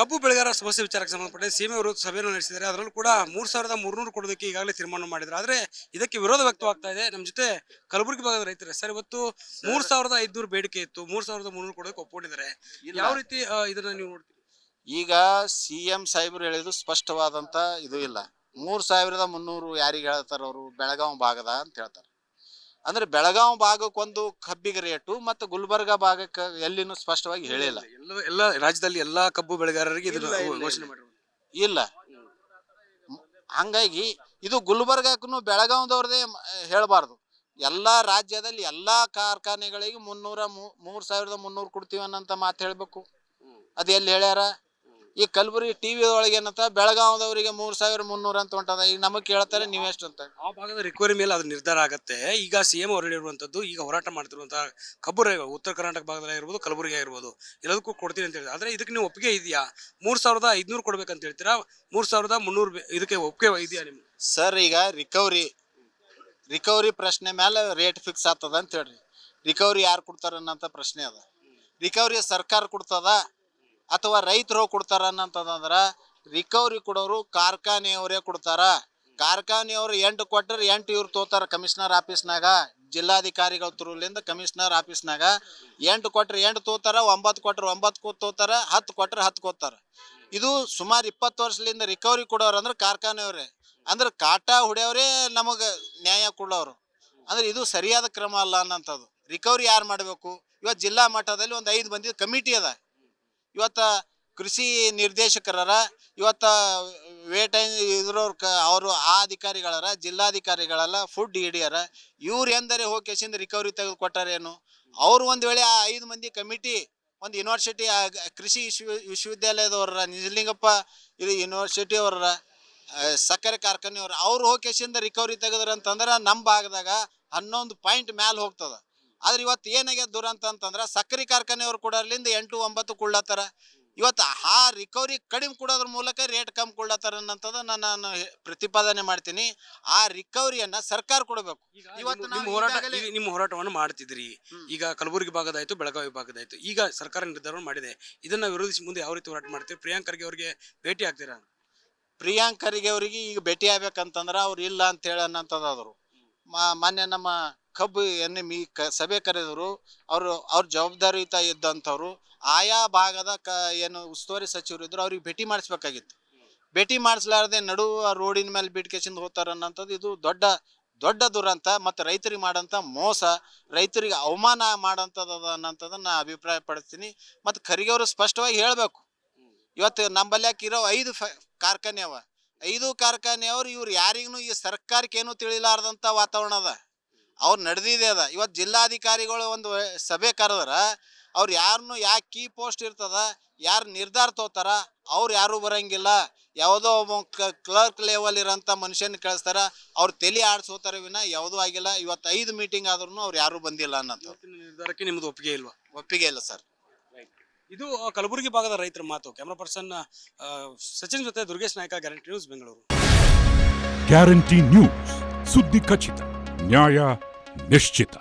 ಕಬ್ಬು ಬೆಳೆಗಾರರ ಸಮಸ್ಯೆ ವಿಚಾರಕ್ಕೆ ಸಂಬಂಧಪಟ್ಟ ಸಿಎಂ ಅವರು ಸಭೆಯನ್ನು ನಡೆಸಿದ್ದಾರೆ. ಅದರಲ್ಲೂ ಕೂಡ 3,300 ಕೊಡೋದಕ್ಕೆ ಈಗಾಗಲೇ ತೀರ್ಮಾನ ಮಾಡಿದ್ರು. ಆದ್ರೆ ಇದಕ್ಕೆ ವಿರೋಧ ವ್ಯಕ್ತವಾಗ್ತಾ ಇದೆ. ನಮ್ಮ ಜೊತೆ ಕಲಬುರಗಿ ಭಾಗದ ರೈತರು ಸರ್, ಇವತ್ತು 3,500 ಬೇಡಿಕೆ ಇತ್ತು, 3,300 ಕೊಡೋದಕ್ಕೆ ಒಪ್ಪಿಕೊಂಡಿದ್ದಾರೆ. ಯಾವ ರೀತಿ ಇದನ್ನ ನೀವು ನೋಡ್ತೀರಿ? ಈಗ CM ಸಾಹೇಬ್ರು ಹೇಳಿದ್ರು ಸ್ಪಷ್ಟವಾದಂತ ಇದು ಇಲ್ಲ. 3,300 ಯಾರಿಗೆ ಹೇಳ್ತಾರ ಅವರು? ಬೆಳಗಾವಿ ಭಾಗದ ಅಂತ ಹೇಳ್ತಾರೆ. ಅಂದ್ರೆ ಬೆಳಗಾವಿ ಭಾಗಕ್ಕೊಂದು ಕಬ್ಬಿಗೆ ರೇಟು ಮತ್ತು ಗುಲ್ಬರ್ಗಾ ಭಾಗಕ್ಕೆ ಎಲ್ಲಿನೂ ಸ್ಪಷ್ಟವಾಗಿ ಹೇಳಿಲ್ಲ. ಎಲ್ಲ ರಾಜ್ಯದಲ್ಲಿ ಎಲ್ಲಾ ಕಬ್ಬು ಬೆಳೆಗಾರರಿಗೆ ಇದನ್ನ ಘೋಷಣೆ ಮಾಡಿರೋದು ಇಲ್ಲ. ಹಂಗಾಗಿ ಇದು ಗುಲ್ಬರ್ಗಾಕ್ಕೂ ಬೆಳಗಾವಿದವ್ರದೇ ಹೇಳಬಾರ್ದು. ಎಲ್ಲಾ ರಾಜ್ಯದಲ್ಲಿ ಎಲ್ಲಾ ಕಾರ್ಖಾನೆಗಳಿಗೆ 3,300 ಕೊಡ್ತೀವಿ ಅನ್ನಂತ ಮಾತು ಹೇಳ್ಬೇಕು. ಅದು ಎಲ್ಲಿ ಹೇಳ್ಯಾರ? ಈ ಕಲಬುರಗಿ ಟಿವಿ ಒಳಗೆ ಏನಂತ ಬೆಳಗಾವಿದವರಿಗೆ 3,300 ಅಂತ ಹೊಂಟದ. ಈಗ ನಮಗ್ ಕೇಳ್ತಾರೆ ನೀವೆಷ್ಟು ಅಂತ. ಆ ಭಾಗದ ರಿಕವರಿ ಮೇಲೆ ಅದು ನಿರ್ಧಾರ ಆಗುತ್ತೆ. ಈಗ CM ಅವರು ಹೇಳಿರುವಂತದ್ದು, ಈಗ ಹೋರಾಟ ಮಾಡ್ತಿರುವಂತಹ ಕಬ್ಬು ಉತ್ತರ ಕರ್ನಾಟಕ ಭಾಗದಲ್ಲಿ ಆಗಿರ್ಬೋದು, ಕಲಬುರಗಿ ಆಗಿರ್ಬೋದು, ಎಲ್ಲದಕ್ಕೂ ಕೊಡ್ತೀನಿ ಅಂತ ಹೇಳಿದ್ರೆ, ಆದ್ರೆ ಇದಕ್ಕೆ ನೀವು ಒಪ್ಪಿಗೆ ಇದೆಯಾ? 3,500 ಕೊಡ್ಬೇಕಂತ ಹೇಳ್ತೀರಾ? 3,300 ಇದಕ್ಕೆ ಒಪ್ಪಿಗೆ ಇದೆಯಾ ನಿಮ್ಗೆ? ಸರ್, ಈಗ ರಿಕವರಿ ಪ್ರಶ್ನೆ ಮೇಲೆ ರೇಟ್ ಫಿಕ್ಸ್ ಆಗ್ತದ ಅಂತ ಹೇಳ್ರಿ. ರಿಕವರಿ ಯಾರು ಕೊಡ್ತಾರ ಅನ್ನಂತ ಪ್ರಶ್ನೆ ಅದ. ರಿಕವರಿ ಸರ್ಕಾರ ಕೊಡ್ತದ ಅಥವಾ ರೈತರು ಕೊಡ್ತಾರ ಅನ್ನಂತಂದ್ರ ರಿಕವರಿ ಕೊಡೋರು ಕಾರ್ಖಾನೆಯವರೇ ಕೊಡ್ತಾರ. ಕಾರ್ಖಾನೆಯವರು 8 ಕೊಟ್ಟರೆ 8 ಇವ್ರು ತೋತಾರ. ಕಮಿಷನರ್ ಆಫೀಸ್ನಾಗ, ಜಿಲ್ಲಾಧಿಕಾರಿಗಳ ಥ್ರೂಲಿಂದ ಕಮಿಷನರ್ ಆಫೀಸ್ನಾಗ 8 ಕೊಟ್ಟರೆ 8 ತೋತಾರ, 9 ಕೊಟ್ಟರೆ 9 ತೋತಾರ, 10 ಕೊಟ್ಟರೆ 10 ಕೊತ್ತಾರ. ಇದು ಸುಮಾರು 20 ವರ್ಷದಿಂದ ರಿಕವರಿ ಕೊಡೋರು ಅಂದ್ರೆ ಕಾರ್ಖಾನೆಯವರೇ. ಅಂದ್ರೆ ಕಾಟ ಹೊಡೆಯವರೇ ನಮಗೆ ನ್ಯಾಯ ಕೊಡೋರು. ಅಂದ್ರೆ ಇದು ಸರಿಯಾದ ಕ್ರಮ ಅಲ್ಲ ಅನ್ನಂಥದ್ದು. ರಿಕವರಿ ಯಾರು ಮಾಡಬೇಕು? ಇವತ್ತು ಜಿಲ್ಲಾ ಮಟ್ಟದಲ್ಲಿ ಒಂದು 5 ಮಂದಿ ಕಮಿಟಿ ಅದ. ಇವತ್ತು ಕೃಷಿ ನಿರ್ದೇಶಕರ, ಇವತ್ತು ವೇಟ್ ಇದ್ರವ್ರ ಅವರು ಆ ಅಧಿಕಾರಿಗಳರ, ಜಿಲ್ಲಾಧಿಕಾರಿಗಳಲ್ಲ, ಫುಡ್ ಹಿಡಿಯರ, ಇವ್ರು ಎಂದರೆ ಹೋಗಿ ರಿಕವರಿ ತೆಗೆದು ಕೊಟ್ಟಾರೇನು? ಅವ್ರು ಒಂದು ವೇಳೆ ಆ 5 ಮಂದಿ ಕಮಿಟಿ ಒಂದು ಯೂನಿವರ್ಸಿಟಿ ಕೃಷಿ ವಿಶ್ವವಿದ್ಯಾಲಯದವ್ರ, ನಿಜಲಿಂಗಪ್ಪ ಇದು ಯೂನಿವರ್ಸಿಟಿ ಅವರ, ಸಕ್ಕರೆ ಕಾರ್ಖಾನೆಯವ್ರು, ಅವ್ರು ಹೋಗಿ ರಿಕವರಿ ತೆಗೆದ್ರಂತಂದ್ರೆ ನಮ್ಮ ಭಾಗದಾಗ 11 ಪಾಯಿಂಟ್ ಮ್ಯಾಲೆ ಹೋಗ್ತದ. ಆದ್ರೆ ಇವತ್ತು ಏನಾಗ್ಯದ ದುರಂತ ಅಂತಂದ್ರೆ ಸಕ್ಕರೆ ಕಾರ್ಖಾನೆಯವ್ರು ಕೊಡೋರ್ಲಿಂದ 8-9 ಕೊಡ್ಲತ್ತಾರ. ಇವತ್ತು ಆ ರಿಕವರಿ ಕಡಿಮೆ ಕೊಡೋದ್ರ ಮೂಲಕ ರೇಟ್ ಕಮ್ಮಿ ಕೊಡ್ಲತ್ತಾರ ಅನ್ನಂಥದ್ದು ನಾನು ಪ್ರತಿಪಾದನೆ ಮಾಡ್ತೀನಿ. ಆ ರಿಕವರಿಯನ್ನ ಸರ್ಕಾರ ಕೊಡಬೇಕು. ಇವತ್ತು ನಿಮ್ಮ ಹೋರಾಟವನ್ನು ಮಾಡ್ತಿದ್ರಿ. ಈಗ ಕಲಬುರಗಿ ಭಾಗದಾಯ್ತು, ಬೆಳಗಾವಿ ಭಾಗದಾಯ್ತು, ಈಗ ಸರ್ಕಾರ ನಿರ್ಧಾರ ಮಾಡಿದೆ. ಇದನ್ನ ವಿರೋಧಿಸಿ ಮುಂದೆ ಯಾವ ರೀತಿ ಹೋರಾಟ ಮಾಡ್ತೀರಿ? ಪ್ರಿಯಾಂಕ್ ಖರ್ಗೆ ಅವರಿಗೆ ಭೇಟಿ ಆಗ್ತೀರಾ? ಪ್ರಿಯಾಂಕ್ ಖರ್ಗೆ ಅವರಿಗೆ ಈಗ ಭೇಟಿ ಆಗ್ಬೇಕಂತಂದ್ರೆ ಅವ್ರು ಇಲ್ಲ ಅಂತ ಹೇಳಿ ಅನ್ನಂಥದ್ದಾದ್ರು. ಮೊನ್ನೆ ನಮ್ಮ ಕಬ್ಬು ಸಭೆ ಕರೆದವರು ಅವ್ರ ಜವಾಬ್ದಾರಿಯುತ ಇದ್ದಂಥವ್ರು ಆಯಾ ಭಾಗದ ಏನು ಉಸ್ತುವಾರಿ ಸಚಿವರು ಇದ್ರು, ಅವ್ರಿಗೆ ಭೇಟಿ ಮಾಡಿಸ್ಬೇಕಾಗಿತ್ತು. ಭೇಟಿ ಮಾಡಿಸ್ಲಾರ್ದೆ ನಡುವ ರೋಡಿನ ಮೇಲೆ ಬಿಟ್ಕೆಸಿಂದ ಹೋಗ್ತಾರ ಅನ್ನೋಂಥದ್ದು ಇದು ದೊಡ್ಡ ದುರಂತ ಮತ್ತು ರೈತರಿಗೆ ಮಾಡೋಂಥ ಮೋಸ, ರೈತರಿಗೆ ಅವಮಾನ ಮಾಡೋಂಥದ್ದು ಅನ್ನೋಂಥದ್ದನ್ನ ನಾ ಅಭಿಪ್ರಾಯ ಪಡಿಸ್ತೀನಿ. ಮತ್ತು ಖರ್ಗೆ ಅವರು ಸ್ಪಷ್ಟವಾಗಿ ಹೇಳಬೇಕು. ಇವತ್ತು ನಮ್ಮಲ್ಯಾಕ ಇರೋ 5 ಕಾರ್ಖಾನೆ ಅವ. 5 ಕಾರ್ಖಾನೆಯವ್ರು ಇವ್ರು ಯಾರಿಗೂ ಈ ಸರ್ಕಾರಕ್ಕೆ ಏನೂ ತಿಳಿಲಾರ್ದಂಥ ವಾತಾವರಣ ಅದ. ಅವ್ರು ನಡೆದಿದೆ ಅದ. ಇವತ್ತು ಜಿಲ್ಲಾಧಿಕಾರಿಗಳು ಒಂದು ಸಭೆ ಕರೆದ್ರ ಅವ್ರು ಯಾರನ್ನು ಯಾಕೆ ಕೀ ಪೋಸ್ಟ್ ಇರ್ತದ, ಯಾರು ನಿರ್ಧಾರ ತೋತಾರ, ಅವ್ರು ಯಾರೂ ಬರಂಗಿಲ್ಲ. ಯಾವುದೋ ಕ್ಲರ್ಕ್ ಲೆವೆಲ್ ಇರೋಂಥ ಮನುಷ್ಯನ ಕಳಿಸ್ತಾರ. ಅವ್ರು ತಲೆ ಆಡ್ಸೋತಾರ ವಿನ ಯಾವುದೂ ಆಗಿಲ್ಲ. ಇವತ್ತು 5 ಮೀಟಿಂಗ್ ಆದ್ರೂ ಅವ್ರು ಯಾರೂ ಬಂದಿಲ್ಲ ಅನ್ನೋದು ನಿರ್ಧಾರಕ್ಕೆ ನಿಮ್ದು ಒಪ್ಪಿಗೆ ಇಲ್ವಾ? ಒಪ್ಪಿಗೆ ಇಲ್ಲ ಸರ್. ಇದು ಕಲಬುರಗಿ ಭಾಗದ ರೈತರ ಮಾತು. ಕ್ಯಾಮರಾ ಪರ್ಸನ್ ಸಚಿನ್ ಜೊತೆ Durgesh Naik, guarantee news, Bengaluru. Guarantee news, ಸುದ್ದಿ ಖಚಿತ, ನ್ಯಾಯ ನಿಶ್ಚಿತ.